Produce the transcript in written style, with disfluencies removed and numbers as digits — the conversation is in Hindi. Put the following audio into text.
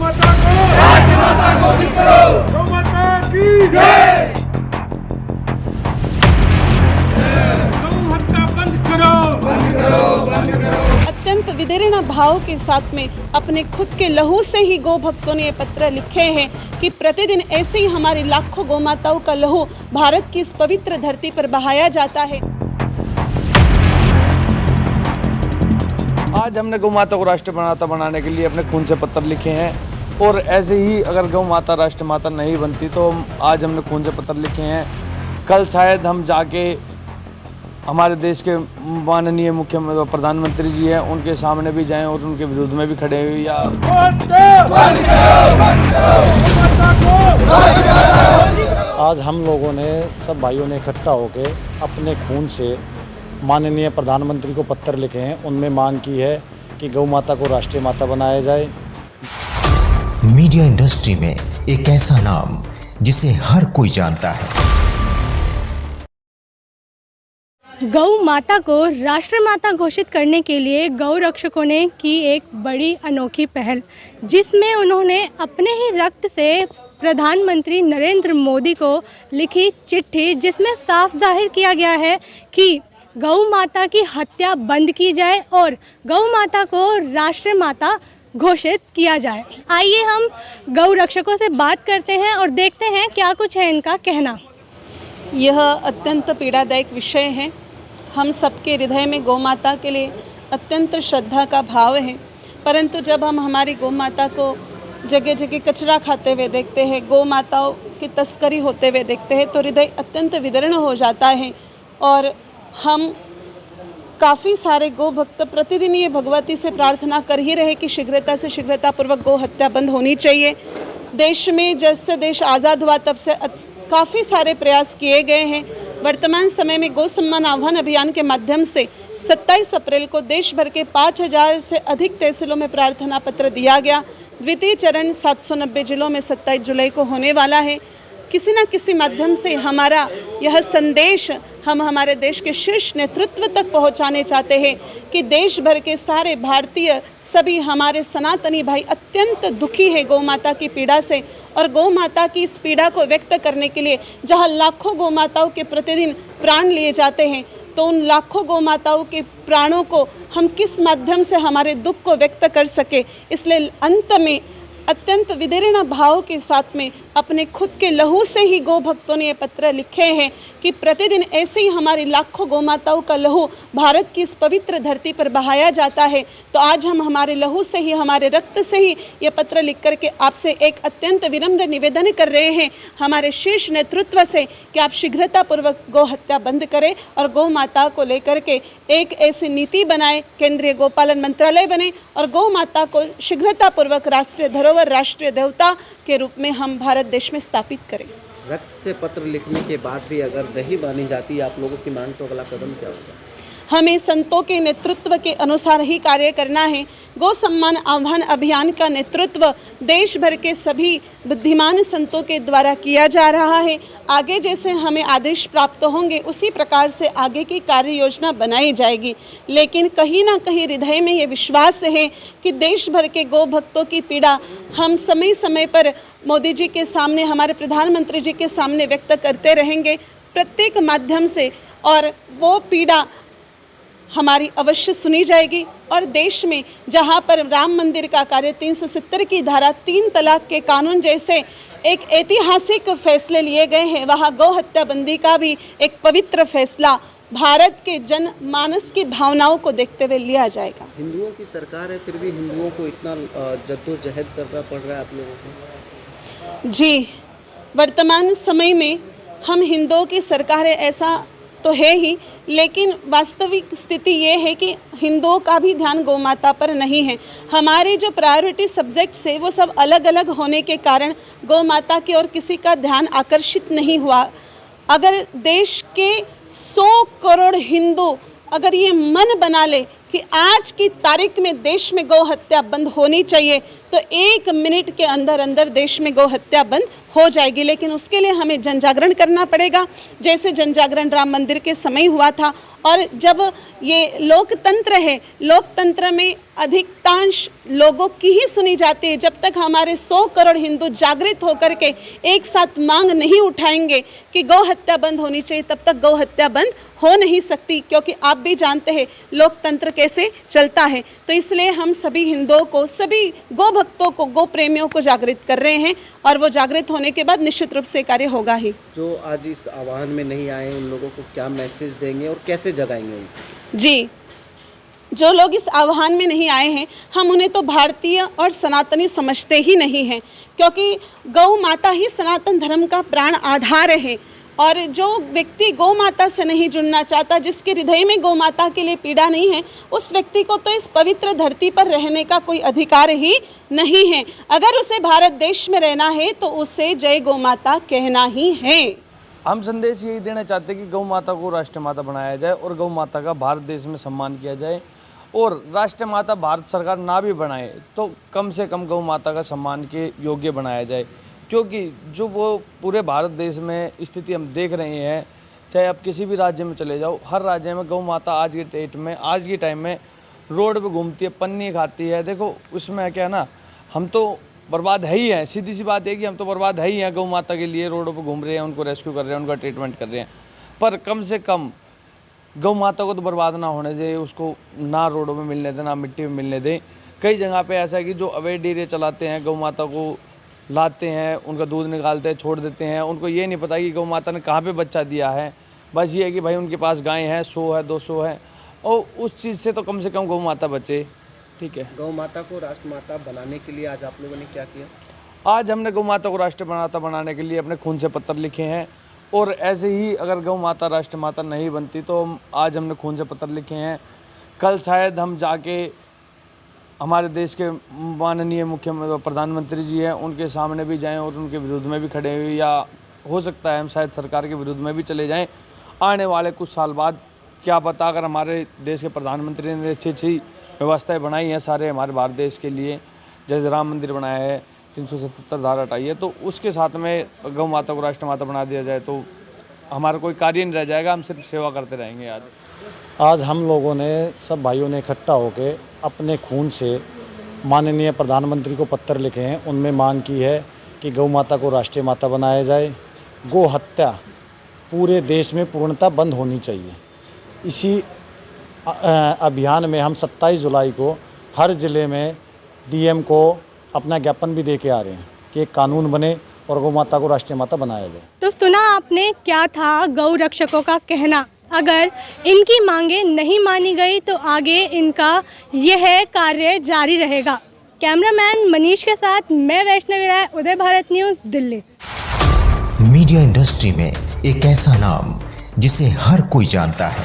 माता को राष्ट्रमाता घोषित करो। गौ माता की जय। गौ हत्या बंद करो, बंद करो, बंद करो। अत्यंत विदीर्ण भाव के साथ में अपने खुद के लहू से ही गौ भक्तों ने ये पत्र लिखे हैं कि प्रतिदिन ऐसे ही हमारी लाखों गौ माताओं का लहू भारत की इस पवित्र धरती पर बहाया जाता है। आज हमने गौ माता को राष्ट्रमाता बनाने के लिए अपने खून से पत्र लिखे हैं और ऐसे ही अगर गौ माता राष्ट्रमाता नहीं बनती तो आज हमने खून से पत्र लिखे हैं। कल शायद हम जाके हमारे देश के माननीय मुख्यमंत्री प्रधानमंत्री जी हैं उनके सामने भी जाएं और उनके विरोध में भी खड़े हुए या आज हम लोगों ने सब भाइयों ने इकट्ठा होकर अपने खून से माननीय प्रधानमंत्री को पत्र लिखे हैं। उनमें मांग की है कि गौ माता को राष्ट्रीय माता बनाया जाए। मीडिया इंडस्ट्री में एक ऐसा नाम जिसे हर कोई जानता है। गौ माता को राष्ट्रमाता घोषित करने के लिए गौ रक्षकों ने की एक बड़ी अनोखी पहल, जिसमें उन्होंने अपने ही रक्त से प्रधानमंत्री नरेंद्र मोदी को लिखी चिट्ठी, जिसमें साफ जाहिर किया गया है कि गौ माता की हत्या बंद की जाए और गौ माता को राष्ट्रीय माता घोषित किया जाए। आइए हम गौ रक्षकों से बात करते हैं और देखते हैं क्या कुछ है इनका कहना। यह अत्यंत पीड़ादायक विषय है। हम सबके हृदय में गौ माता के लिए अत्यंत श्रद्धा का भाव है, परंतु जब हम हमारी गौ माता को जगह जगह कचरा खाते हुए देखते हैं, गौ माताओं की तस्करी होते हुए देखते हैं, तो हृदय अत्यंत विदीर्ण हो जाता है। और हम काफ़ी सारे गौ भक्त प्रतिदिन ये भगवती से प्रार्थना कर ही रहे कि शीघ्रता से शीघ्रतापूर्वक गौ हत्या बंद होनी चाहिए। देश में जब से देश आज़ाद हुआ तब से काफ़ी सारे प्रयास किए गए हैं। वर्तमान समय में गौ सम्मान आह्वान अभियान के माध्यम से 27 अप्रैल को देश भर के 5000 से अधिक तहसीलों में प्रार्थना पत्र दिया गया। द्वितीय चरण 790 जिलों में 27 जुलाई को होने वाला है। किसी न किसी माध्यम से हमारा यह संदेश हम हमारे देश के शीर्ष नेतृत्व तक पहुंचाने चाहते हैं कि देश भर के सारे भारतीय सभी हमारे सनातनी भाई अत्यंत दुखी है गौ माता की पीड़ा से। और गौ माता की इस पीड़ा को व्यक्त करने के लिए जहां लाखों गौ माताओं के प्रतिदिन प्राण लिए जाते हैं, तो उन लाखों गौ माताओं के प्राणों को हम किस माध्यम से हमारे दुख को व्यक्त कर सके, इसलिए अंत में अत्यंत विदीर्ण भाव के साथ में अपने खुद के लहू से ही गौ भक्तों ने ये पत्र लिखे हैं कि प्रतिदिन ऐसे ही हमारी लाखों गौ माताओं का लहू भारत की इस पवित्र धरती पर बहाया जाता है। तो आज हम हमारे लहू से ही, हमारे रक्त से ही ये पत्र लिख करके आपसे एक अत्यंत विनम्र निवेदन कर रहे हैं हमारे शीर्ष नेतृत्व से कि आप शीघ्रतापूर्वक गौ हत्या बंद करें और गौ माता को लेकर के एक ऐसी नीति बनाए, केंद्रीय गौपालन मंत्रालय बने और गौ माता को शीघ्रतापूर्वक राष्ट्रीय धरोहर, राष्ट्रीय देवता के रूप में हम भारत देश में स्थापित करें। रक्त से पत्र लिखने के बाद भी अगर नहीं मानी जाती आप लोगों की मांग, तो अगला कदम क्या होगा? हमें संतों के नेतृत्व के अनुसार ही कार्य करना है। गौ सम्मान आह्वान अभियान का नेतृत्व देश भर के सभी बुद्धिमान संतों के द्वारा किया जा रहा है। आगे जैसे हमें आदेश प्राप्त होंगे उसी प्रकार से आगे की कार्य योजना बनाई जाएगी। लेकिन कहीं ना कहीं हृदय में ये विश्वास है कि देश भर के गौ भक्तों की पीड़ा हम समय समय पर मोदी जी के सामने, हमारे प्रधानमंत्री जी के सामने व्यक्त करते रहेंगे प्रत्येक माध्यम से, और वो पीड़ा हमारी अवश्य सुनी जाएगी। और देश में जहां पर राम मंदिर का कार्य, 370 की धारा, 3 तलाक के कानून जैसे एक ऐतिहासिक फैसले लिए गए हैं, वहां गौ हत्या बंदी का भी एक पवित्र फैसला भारत के जनमानस की भावनाओं को देखते हुए लिया जाएगा। हिंदुओं की सरकार है, फिर भी हिंदुओं को इतना जद्दोजहद करना पड़ रहा है आप लोगों को? जी, वर्तमान समय में हम हिंदुओं की सरकार है ऐसा तो है ही, लेकिन वास्तविक स्थिति ये है कि हिंदुओं का भी ध्यान गौ माता पर नहीं है। हमारे जो प्रायोरिटी सब्जेक्ट्स है वो सब अलग अलग होने के कारण गौ माता की ओर किसी का ध्यान आकर्षित नहीं हुआ। अगर देश के 100 करोड़ हिंदू अगर ये मन बना ले कि आज की तारीख में देश में गौ हत्या बंद होनी चाहिए, तो 1 मिनट के अंदर अंदर देश में गौ हत्या बंद हो जाएगी। लेकिन उसके लिए हमें जन जागरण करना पड़ेगा, जैसे जन जागरण राम मंदिर के समय हुआ था। और जब ये लोकतंत्र है, लोकतंत्र में अधिकांश लोगों की ही सुनी जाती है। जब तक हमारे 100 करोड़ हिंदू जागृत होकर के एक साथ मांग नहीं उठाएंगे कि गौ हत्या बंद होनी चाहिए, तब तक गौ हत्या बंद हो नहीं सकती। क्योंकि आप भी जानते हैं लोकतंत्र कैसे चलता है। तो इसलिए हम सभी हिंदुओं को, सभी गौ भक्तों को, गौ प्रेमियों को जागृत कर रहे हैं और वो जागृत होने के बाद निश्चित रूप से कार्य होगा ही। जो आज इस आह्वान में नहीं आए उन लोगों को क्या मैसेज देंगे और कैसे जगाएंगे उनको? जी, जो लोग इस आह्वान में नहीं आए हैं, हम उन्हें तो भारतीय और सनातनी समझते ही नहीं हैं, क्योंकि गौ माता ही सनातन धर्म का प्राण आधार है। और जो व्यक्ति गौ माता से नहीं जुड़ना चाहता, जिसके हृदय में गौ माता के लिए पीड़ा नहीं है, उस व्यक्ति को तो इस पवित्र धरती पर रहने का कोई अधिकार ही नहीं है। अगर उसे भारत देश में रहना है तो उसे जय गौ माता कहना ही है। हम संदेश यही देना चाहते हैं कि गौ माता को राष्ट्र माता बनाया जाए और गौ माता का भारत देश में सम्मान किया जाए। और राष्ट्र माता भारत सरकार ना भी बनाए तो कम से कम गौ माता का सम्मान के योग्य बनाया जाए, क्योंकि जो वो पूरे भारत देश में स्थिति हम देख रहे हैं, चाहे आप किसी भी राज्य में चले जाओ, हर राज्य में गौ माता आज के डेट में, आज के टाइम में रोड पे घूमती है, पन्नी खाती है। देखो उसमें क्या है ना, हम तो बर्बाद है ही हैं, सीधी सी बात है कि हम तो बर्बाद है ही हैं। गौ माता के लिए रोडों पर घूम रहे हैं, उनको रेस्क्यू कर रहे हैं, उनका ट्रीटमेंट कर रहे हैं, पर कम से कम गौ माता को तो बर्बाद ना होने दे, उसको ना रोडों में मिलने दें, ना मिट्टी में मिलने दें। कई जगह पे ऐसा है कि जो अवैध डेयरी चलाते हैं, गौ माता को लाते हैं, उनका दूध निकालते हैं, छोड़ देते हैं। उनको ये नहीं पता कि गौ माता ने कहाँ पे बच्चा दिया है। बस ये है कि भाई उनके पास गाय है, 100 है, 200 है, और उस चीज़ से तो कम से कम गौ माता बचे। ठीक है, गौ माता को राष्ट्र माता बनाने के लिए आज आप लोगों ने क्या किया? आज हमने गौ माता को राष्ट्र माता बनाने के लिए अपने खून से पत्र लिखे हैं। और ऐसे ही अगर गौ माता राष्ट्र माता नहीं बनती तो आज हमने खून से पत्र लिखे हैं। कल शायद हम जाके हमारे देश के माननीय मुख्य प्रधानमंत्री जी हैं, उनके सामने भी जाएं और उनके विरुद्ध में भी खड़े हुए, या हो सकता है हम शायद सरकार के विरुद्ध में भी चले जाएं आने वाले कुछ साल बाद। क्या पता, अगर हमारे देश के प्रधानमंत्री ने अच्छी अच्छी व्यवस्थाएं बनाई हैं सारे हमारे भारत देश के लिए, जैसे राम मंदिर बनाया है, 377 धारा हटाई है, तो उसके साथ में गौ माता को राष्ट्र माता बना दिया जाए तो हमारा कोई कार्य नहीं रह जाएगा, हम सिर्फ सेवा करते रहेंगे। आज हम लोगों ने, सब भाइयों ने इकट्ठा होकर अपने खून से माननीय प्रधानमंत्री को पत्र लिखे हैं। उनमें मांग की है कि गौ माता को राष्ट्रीय माता बनाया जाए, गौ हत्या पूरे देश में पूर्णतः बंद होनी चाहिए। इसी अभियान में हम 27 जुलाई को हर ज़िले में डीएम को अपना ज्ञापन भी दे के आ रहे हैं कि एक कानून बने और गौ माता को राष्ट्रीय माता बनाया जाए। तो सुना आपने क्या था गौ रक्षकों का कहना। अगर इनकी मांगे नहीं मानी गई तो आगे इनका यह कार्य जारी रहेगा। कैमरामैन मनीष के साथ मैं Vaishnavi Rai, Uday Bharat news, Delhi. Media industry में एक ऐसा नाम जिसे हर कोई जानता है,